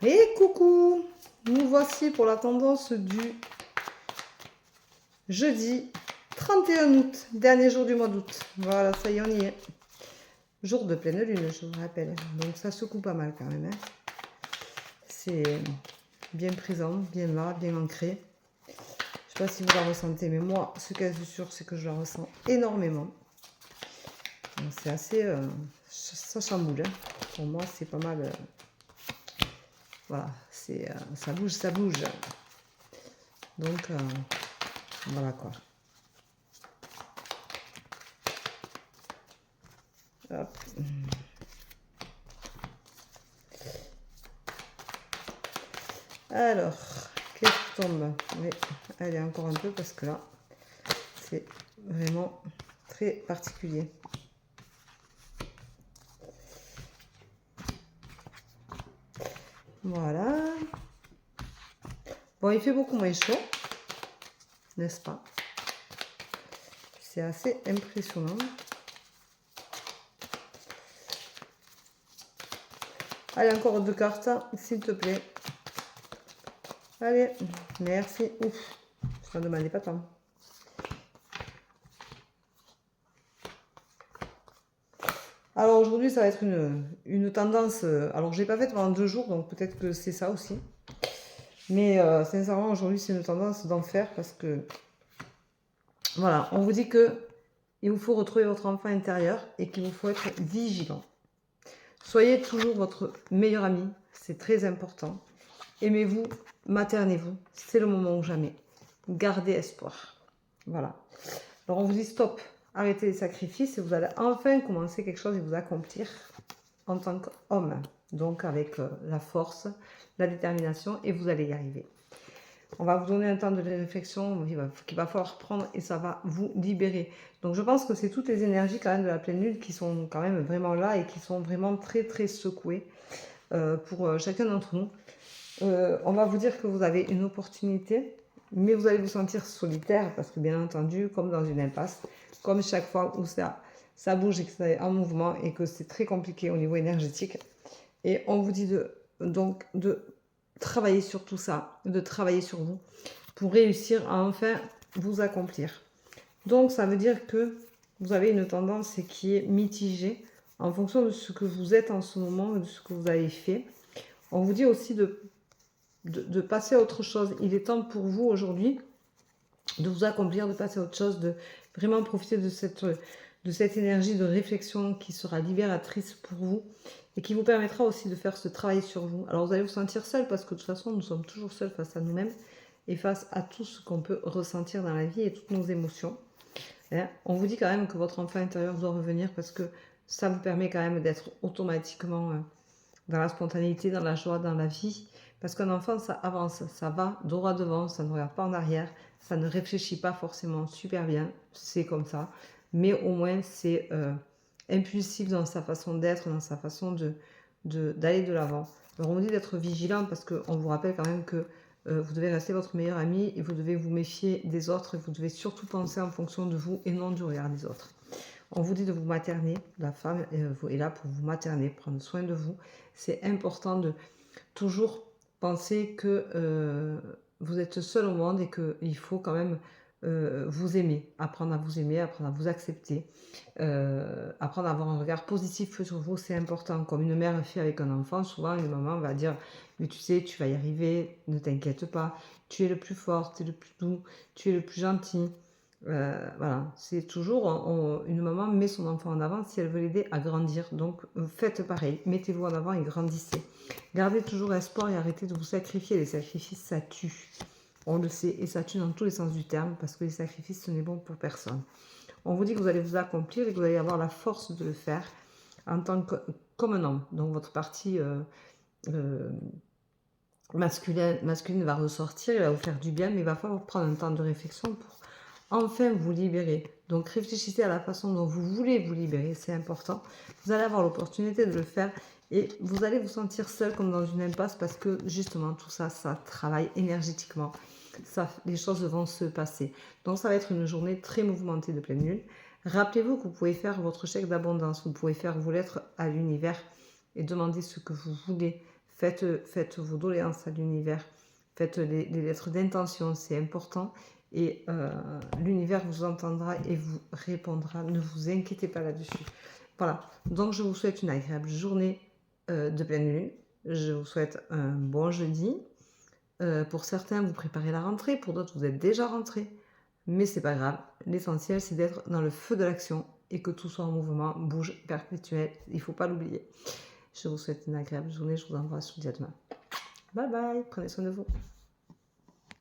Et coucou, nous voici pour la tendance du jeudi 31 août, dernier jour du mois d'août. Voilà, ça y est, on y est. Jour de pleine lune, je vous rappelle. Donc ça secoue pas mal quand même. Hein. C'est bien présent, bien là, bien ancré. Je sais pas si vous la ressentez, mais moi, ce qui est sûr, c'est que je la ressens énormément. C'est assez... ça chamboule. Hein. Pour moi, c'est pas mal... voilà, c'est ça bouge, ça bouge. Donc, voilà quoi. Hop. Alors, qu'est-ce qui tombe? Mais allez, encore un peu parce que là, c'est vraiment très particulier. Voilà. Bon, il fait beaucoup moins chaud, n'est-ce pas? C'est assez impressionnant. Allez, encore deux cartes, s'il te plaît. Allez, merci. Ouf, ça ne demandait pas tant. Alors aujourd'hui, ça va être une tendance. Alors, je l'ai pas faite pendant 2 jours, donc peut-être que c'est ça aussi. Mais sincèrement, aujourd'hui, c'est une tendance d'en faire parce que voilà, on vous dit que il vous faut retrouver votre enfant intérieur et qu'il vous faut être vigilant. Soyez toujours votre meilleur ami, c'est très important. Aimez-vous, maternez-vous, c'est le moment ou jamais. Gardez espoir. Voilà. Alors on vous dit stop, arrêtez les sacrifices et vous allez enfin commencer quelque chose et vous accomplir en tant qu'homme. Donc avec la force, la détermination et vous allez y arriver. On va vous donner un temps de réflexion qu'il va falloir prendre et ça va vous libérer. Donc je pense que c'est toutes les énergies quand même de la pleine lune qui sont quand même vraiment là et qui sont vraiment très très secouées pour chacun d'entre nous. On va vous dire que vous avez une opportunité, mais vous allez vous sentir solitaire parce que bien entendu, comme dans une impasse, comme chaque fois où ça bouge et que c'est en mouvement et que c'est très compliqué au niveau énergétique. Et on vous dit donc de travailler sur tout ça, de travailler sur vous pour réussir à enfin vous accomplir. Donc ça veut dire que vous avez une tendance qui est mitigée en fonction de ce que vous êtes en ce moment, de ce que vous avez fait. On vous dit aussi de passer à autre chose. Il est temps pour vous aujourd'hui de vous accomplir, de passer à autre chose, de vraiment profiter de cette énergie de réflexion qui sera libératrice pour vous et qui vous permettra aussi de faire ce travail sur vous. Alors vous allez vous sentir seul parce que de toute façon nous sommes toujours seuls face à nous-mêmes et face à tout ce qu'on peut ressentir dans la vie et toutes nos émotions. Hein, on vous dit quand même que votre enfant intérieur doit revenir parce que ça vous permet quand même d'être automatiquement dans la spontanéité, dans la joie, dans la vie. Parce qu'un enfant, ça avance, ça va droit devant, ça ne regarde pas en arrière, ça ne réfléchit pas forcément super bien, c'est comme ça. Mais au moins, c'est impulsif dans sa façon d'être, dans sa façon d'aller de l'avant. Alors on vous dit d'être vigilant parce qu'on vous rappelle quand même que vous devez rester votre meilleur ami et vous devez vous méfier des autres et vous devez surtout penser en fonction de vous et non du regard des autres. On vous dit de vous materner, la femme est là pour vous materner, prendre soin de vous. C'est important de toujours penser que vous êtes seul au monde et qu'il faut quand même vous aimer, apprendre à vous accepter, apprendre à avoir un regard positif sur vous, c'est important. Comme une mère fait avec un enfant, souvent une maman va dire « mais tu sais, tu vas y arriver, ne t'inquiète pas, tu es le plus fort, tu es le plus doux, tu es le plus gentil ». Voilà, c'est toujours, une maman met son enfant en avant si elle veut l'aider à grandir. Donc faites pareil, mettez-vous en avant et grandissez. Gardez toujours espoir et arrêtez de vous sacrifier. Les sacrifices, ça tue. On le sait, et ça tue dans tous les sens du terme, parce que les sacrifices, ce n'est bon pour personne. On vous dit que vous allez vous accomplir et que vous allez avoir la force de le faire en tant que, comme un homme. Donc votre partie masculine va ressortir, il va vous faire du bien, mais il va falloir prendre un temps de réflexion pour enfin vous libérer. Donc réfléchissez à la façon dont vous voulez vous libérer, c'est important. Vous allez avoir l'opportunité de le faire et vous allez vous sentir seul comme dans une impasse parce que justement tout ça, ça travaille énergétiquement. Les choses vont se passer. Donc ça va être une journée très mouvementée de pleine lune. Rappelez-vous que vous pouvez faire votre chèque d'abondance, vous pouvez faire vos lettres à l'univers et demander ce que vous voulez Faites vos doléances à l'univers. Faites les lettres d'intention, c'est important. Et l'univers vous entendra et vous répondra. Ne vous inquiétez pas là-dessus. Voilà. Donc, je vous souhaite une agréable journée de pleine lune. Je vous souhaite un bon jeudi. Pour certains, vous préparez la rentrée. Pour d'autres, vous êtes déjà rentrés. Mais c'est pas grave. L'essentiel, c'est d'être dans le feu de l'action et que tout soit en mouvement, bouge, perpétuel. Il ne faut pas l'oublier. Je vous souhaite une agréable journée. Je vous embrasse. Je vous dis à demain. Bye bye. Prenez soin de vous.